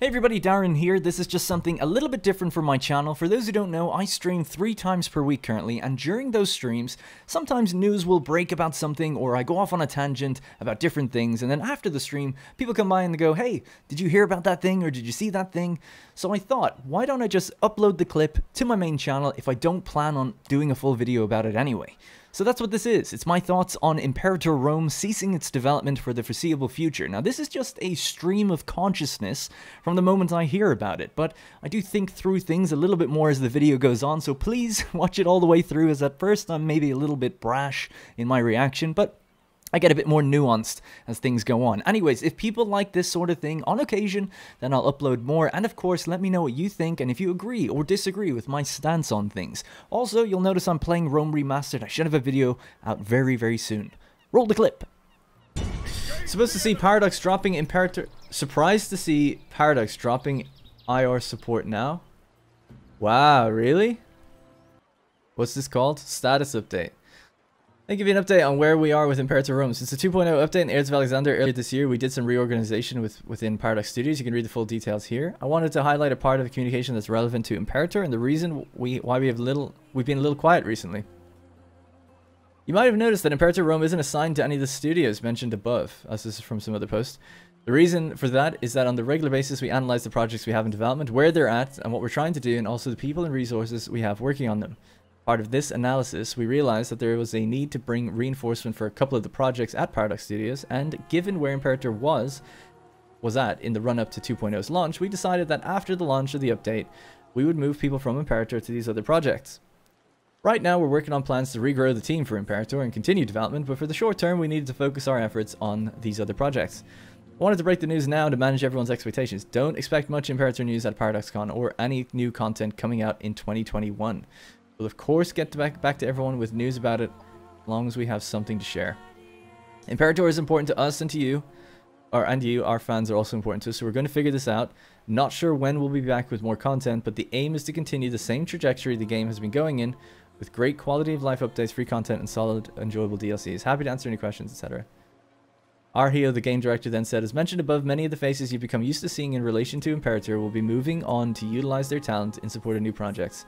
Hey everybody, Darren here. This is just something a little bit different for my channel. For those who don't know, I stream 3 times per week currently, and during those streams, sometimes news will break about something, or I go off on a tangent about different things, and then after the stream, people come by and they go, hey, did you hear about that thing, or did you see that thing? So I thought, why don't I just upload the clip to my main channel if I don't plan on doing a full video about it anyway? So that's what this is. It's my thoughts on Imperator ROME ceasing its development for the foreseeable future. Now this is just a stream of consciousness from the moment I hear about it, but I do think through things a little bit more as the video goes on, so please watch it all the way through, as at first I'm maybe a little bit brash in my reaction, but I get a bit more nuanced as things go on. Anyways, if people like this sort of thing on occasion, then I'll upload more. And of course, let me know what you think and if you agree or disagree with my stance on things. Also, you'll notice I'm playing Rome Remastered. I should have a video out very, very soon. Roll the clip. Supposed to see Paradox dropping Imperator... Surprised to see Paradox dropping IR support now? Wow, really? What's this called? Status update. I'll give you an update on where we are with Imperator ROME. Since the 2.0 update in Heirs of Alexander earlier this year, we did some reorganization within Paradox Studios. You can read the full details here. I wanted to highlight a part of the communication that's relevant to Imperator and the reason why we've been a little quiet recently. You might have noticed that Imperator ROME isn't assigned to any of the studios mentioned above, as this is from some other posts. The reason for that is that on the regular basis we analyze the projects we have in development, where they're at, and what we're trying to do, and also the people and resources we have working on them. Part of this analysis, we realized that there was a need to bring reinforcement for a couple of the projects at Paradox Studios, and given where Imperator was at in the run-up to 2.0's launch, we decided that after the launch of the update, we would move people from Imperator to these other projects. Right now, we're working on plans to regrow the team for Imperator and continue development, but for the short term, we needed to focus our efforts on these other projects. I wanted to break the news now to manage everyone's expectations. Don't expect much Imperator news at ParadoxCon or any new content coming out in 2021. We'll of course get back to everyone with news about it, as long as we have something to share. Imperator is important to us and to you, our fans are also important to us, so we're going to figure this out. Not sure when we'll be back with more content, but the aim is to continue the same trajectory the game has been going in, with great quality of life updates, free content, and solid, enjoyable DLCs. Happy to answer any questions, etc. Arhio, the game director, then said, as mentioned above, many of the faces you've become used to seeing in relation to Imperator will be moving on to utilize their talent in support of new projects.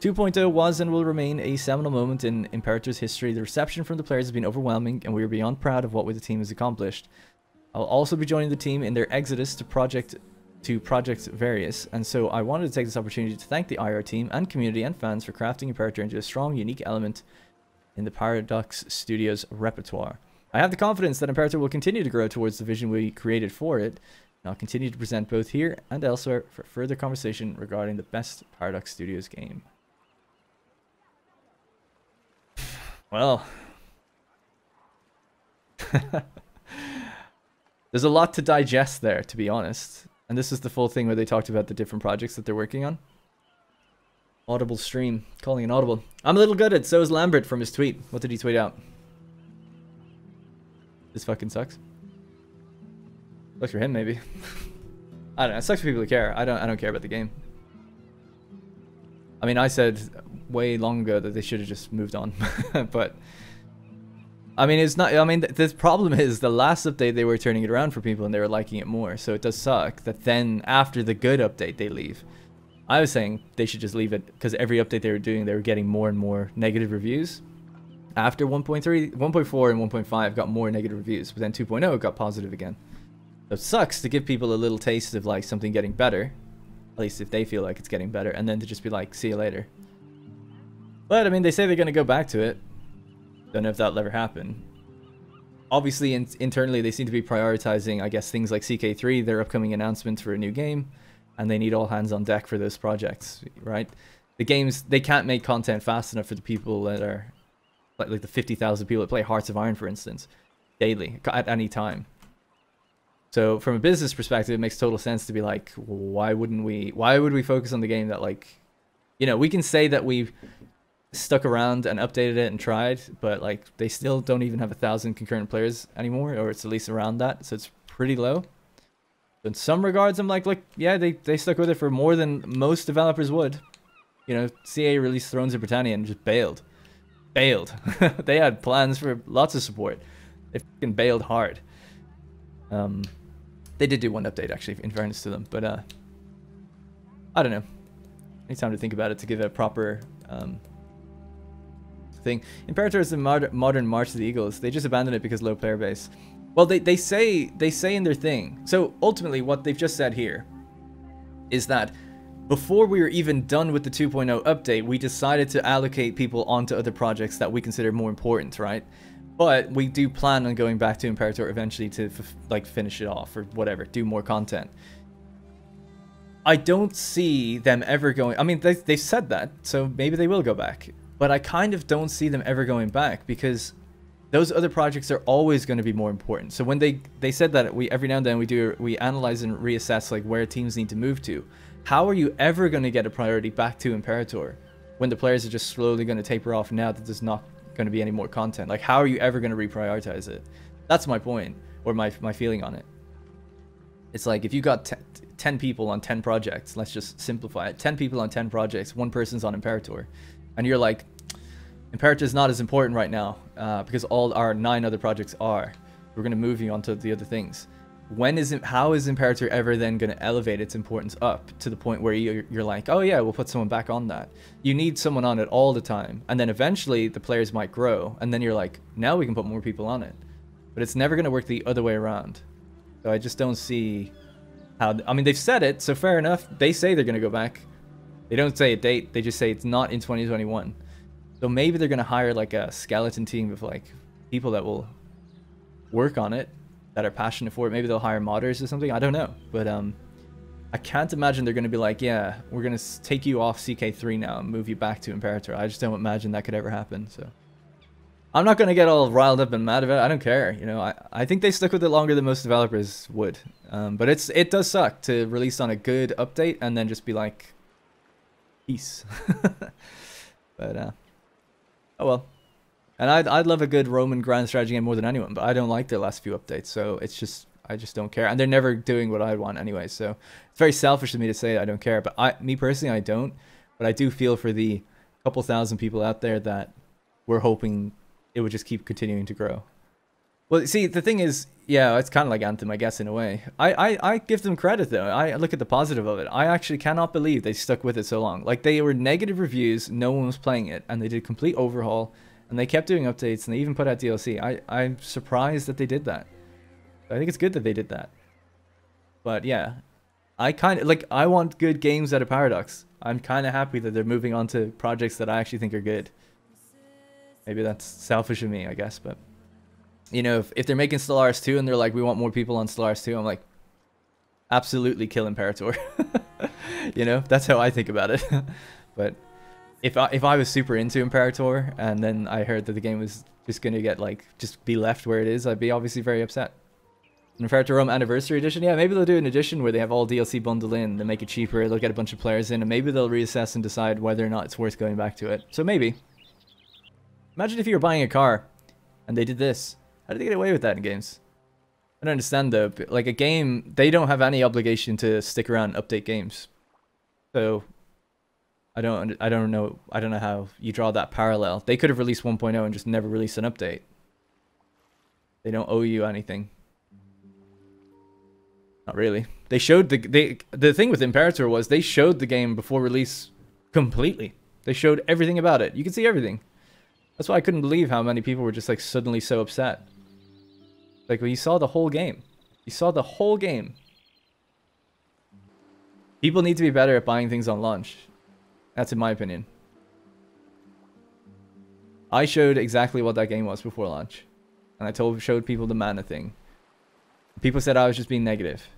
2.0 was and will remain a seminal moment in Imperator's history. The reception from the players has been overwhelming, and we are beyond proud of what the team has accomplished. I'll also be joining the team in their exodus to Project Various, and so I wanted to take this opportunity to thank the IR team and community and fans for crafting Imperator into a strong, unique element in the Paradox Studios repertoire. I have the confidence that Imperator will continue to grow towards the vision we created for it, and I'll continue to present both here and elsewhere for further conversation regarding the best Paradox Studios game. Well, there's a lot to digest there, to be honest. And this is the full thing where they talked about the different projects that they're working on. Audible stream, calling an audible. I'm a little gutted, so is Lambert from his tweet. What did he tweet out? This fucking sucks. Sucks for him, maybe. I don't know, it sucks for people who care. I don't care about the game. I mean, I said way long ago that they should have just moved on, but I mean, it's not. I mean, the problem is the last update they were turning it around for people and they were liking it more. So it does suck that then after the good update they leave. I was saying they should just leave it because every update they were doing, they were getting more and more negative reviews. After 1.3, 1.4, and 1.5 got more negative reviews, but then 2.0 got positive again. So it sucks to give people a little taste of like something getting better, at least if they feel like it's getting better, and then to just be like, see you later. But, I mean, they say they're going to go back to it. Don't know if that'll ever happen. Obviously, internally, they seem to be prioritizing, I guess, things like CK3, their upcoming announcement for a new game, and they need all hands on deck for those projects, right? The games, they can't make content fast enough for the people that are, like the 50,000 people that play Hearts of Iron, for instance, daily, at any time. So, from a business perspective, it makes total sense to be like, why would we focus on the game that, like, you know, we can say that we've stuck around and updated it and tried, but like they still don't even have 1,000 concurrent players anymore, or it's at least around that, so it's pretty low. In some regards, I'm like, look, yeah, they stuck with it for more than most developers would. You know, CA released Thrones of Britannia and just bailed. They had plans for lots of support. They fucking bailed hard. They did do one update, actually, in fairness to them. But, I don't know. Need time to think about it to give it a proper thing. Imperator is the modern March of the Eagles. They just abandoned it because low player base. Well, they say in their thing. So, ultimately, what they've just said here is that before we were even done with the 2.0 update, we decided to allocate people onto other projects that we consider more important, right? But we do plan on going back to Imperator eventually to like finish it off or whatever, do more content. I don't see them ever going. I mean, they said that, so maybe they will go back. But I kind of don't see them ever going back because those other projects are always going to be more important. So when they said that we every now and then we analyze and reassess like where teams need to move to. How are you ever going to get a priority back to Imperator when the players are just slowly going to taper off now that there's not going to be any more content? Like, how are you ever going to reprioritize it? That's my point, or my feeling on it. It's like if you got 10 people on 10 projects, let's just simplify it. 10 people on 10 projects, one person's on Imperator, and you're like, Imperator is not as important right now because all our 9 other projects are. We're going to move you on to the other things. How is Imperator ever then going to elevate its importance up to the point where you're like, oh yeah, we'll put someone back on that. You need someone on it all the time, and then eventually the players might grow, and then you're like, now we can put more people on it. But it's never going to work the other way around. So I just don't see how. I mean, they've said it, so fair enough. They say they're going to go back. They don't say a date. They just say it's not in 2021. So maybe they're going to hire like a skeleton team of like people that will work on it, that are passionate for it. Maybe they'll hire modders or something. I don't know. But I can't imagine they're going to be like, yeah, we're going to take you off CK3 now and move you back to Imperator. I just don't imagine that could ever happen. So I'm not going to get all riled up and mad about it. I don't care. You know, I think they stuck with it longer than most developers would. But it does suck to release on a good update and then just be like, peace. But oh well. And I'd love a good Roman grand strategy game more than anyone, but I don't like their last few updates, so it's just, I just don't care. And they're never doing what I want anyway, so it's very selfish of me to say I don't care. But me personally, I don't. But I do feel for the couple thousand people out there that were hoping it would just keep continuing to grow. Well, see, the thing is, yeah, it's kind of like Anthem, I guess, in a way. I give them credit, though. I look at the positive of it. I actually cannot believe they stuck with it so long. Like, they were negative reviews, no one was playing it, and they did a complete overhaul. And they kept doing updates, and they even put out DLC. I'm surprised that they did that. I think it's good that they did that. But yeah, I kind of, like, I want good games out of Paradox. I'm kind of happy that they're moving on to projects that I actually think are good. Maybe that's selfish of me, I guess, but... You know, if they're making Stellaris 2 and they're like, we want more people on Stellaris 2, I'm like, absolutely kill Imperator. You know, that's how I think about it. But... If I was super into Imperator and then I heard that the game was just gonna get like just be left where it is, I'd be obviously very upset. Imperator ROME Anniversary Edition, yeah, maybe they'll do an edition where they have all DLC bundled in, they make it cheaper, they'll get a bunch of players in, and maybe they'll reassess and decide whether or not it's worth going back to it. So maybe. Imagine if you were buying a car and they did this. How did they get away with that in games? I don't understand though. Like a game, they don't have any obligation to stick around and update games. So I don't know how you draw that parallel. They could have released 1.0 and just never released an update. They don't owe you anything. Not really. They showed the thing with Imperator was they showed the game before release completely. They showed everything about it. You can see everything. That's why I couldn't believe how many people were just like suddenly so upset. Like, well, you saw the whole game. You saw the whole game. People need to be better at buying things on launch. That's in my opinion. I showed exactly what that game was before launch. And I showed people the mana thing. People said I was just being negative.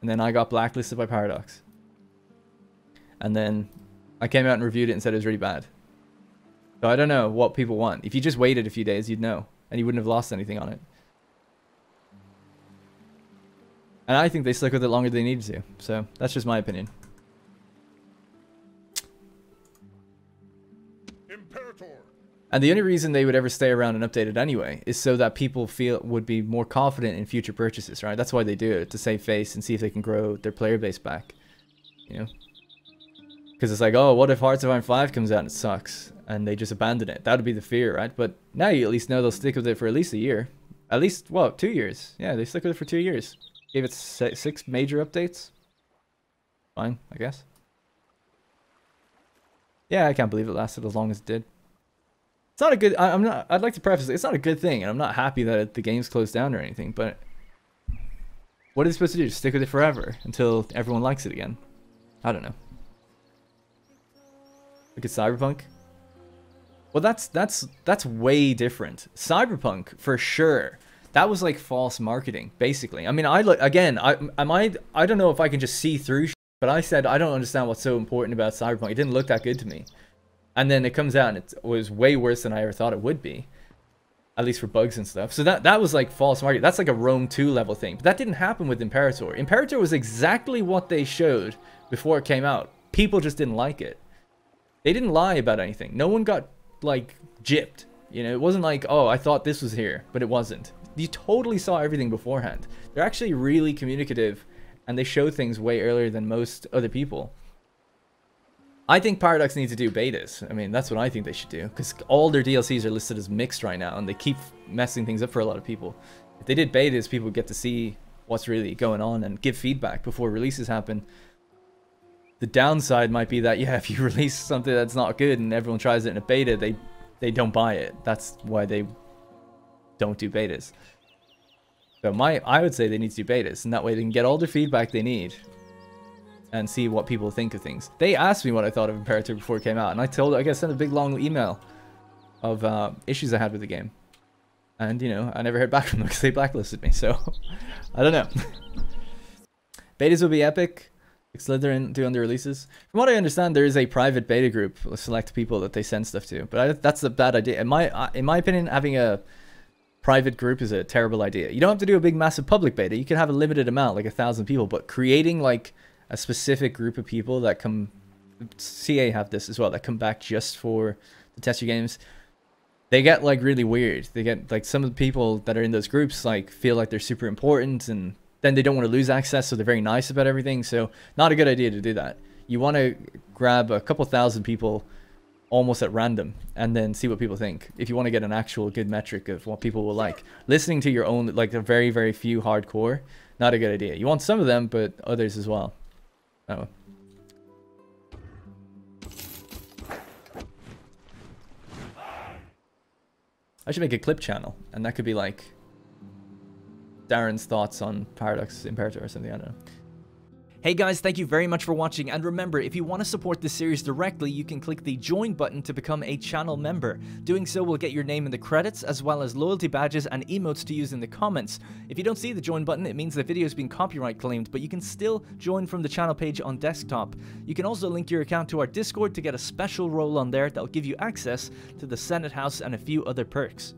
And then I got blacklisted by Paradox. And then I came out and reviewed it and said it was really bad. So I don't know what people want. If you just waited a few days, you'd know. And you wouldn't have lost anything on it. And I think they stuck with it longer than they needed to. So that's just my opinion. And the only reason they would ever stay around and update it anyway is so that people would be more confident in future purchases, right? That's why they do it, to save face and see if they can grow their player base back, you know? Because it's like, oh, what if Hearts of Iron 5 comes out and it sucks? And they just abandon it. That would be the fear, right? But now you at least know they'll stick with it for at least a year. At least, what, 2 years? Yeah, they stick with it for 2 years. Gave it 6 major updates. Fine, I guess. Yeah, I can't believe it lasted as long as it did. It's not a good... I'm not... I'd like to preface it. It's not a good thing, and I'm not happy that the game's closed down or anything, but... What are they supposed to do? Just stick with it forever until everyone likes it again? I don't know. Look at Cyberpunk. Well, that's way different. Cyberpunk, for sure. That was like false marketing, basically. I mean, I don't know if I can just see through shit, but I said I don't understand what's so important about Cyberpunk. It didn't look that good to me. And then it comes out and it was way worse than I ever thought it would be. At least for bugs and stuff. So that was like false marketing. That's like a Rome 2 level thing. But that didn't happen with Imperator. Imperator was exactly what they showed before it came out. People just didn't like it. They didn't lie about anything. No one got like gypped. You know, it wasn't like, oh, I thought this was here, but it wasn't. You totally saw everything beforehand. They're actually really communicative, and they show things way earlier than most other people. I think Paradox needs to do betas. I mean, that's what I think they should do, because all their DLCs are listed as mixed right now, and they keep messing things up for a lot of people. If they did betas, people would get to see what's really going on and give feedback before releases happen. The downside might be that, yeah, if you release something that's not good and everyone tries it in a beta, they don't buy it. That's why they don't do betas. So I would say they need to do betas, and that way they can get all the feedback they need and see what people think of things. They asked me what I thought of Imperator before it came out, and I sent a big long email of issues I had with the game. And, you know, I never heard back from them because they blacklisted me, so I don't know. Betas will be epic. Slytherin do under releases. From what I understand, there is a private beta group with select people that they send stuff to, but that's a bad idea. In my opinion, having a private group is a terrible idea. You don't have to do a big massive public beta. You can have a limited amount, like 1,000 people, but creating like a specific group of people that come... CA have this as well, that come back just for to test your games. They get like really weird. They get like some of the people that are in those groups like feel like they're super important, and then they don't want to lose access, so they're very nice about everything. So not a good idea to do that. You want to grab a couple thousand people almost at random and then see what people think. If you want to get an actual good metric of what people will like. Listening to your own, like a very, very few hardcore, not a good idea. You want some of them, but others as well. Oh. I should make a clip channel, and that could be like Darren's thoughts on Paradox Imperator or something, I don't know. Hey guys, thank you very much for watching, and remember, if you want to support this series directly, you can click the join button to become a channel member. Doing so will get your name in the credits, as well as loyalty badges and emotes to use in the comments. If you don't see the join button, it means the video has been copyright claimed, but you can still join from the channel page on desktop. You can also link your account to our Discord to get a special role on there that'll give you access to the Senate House and a few other perks.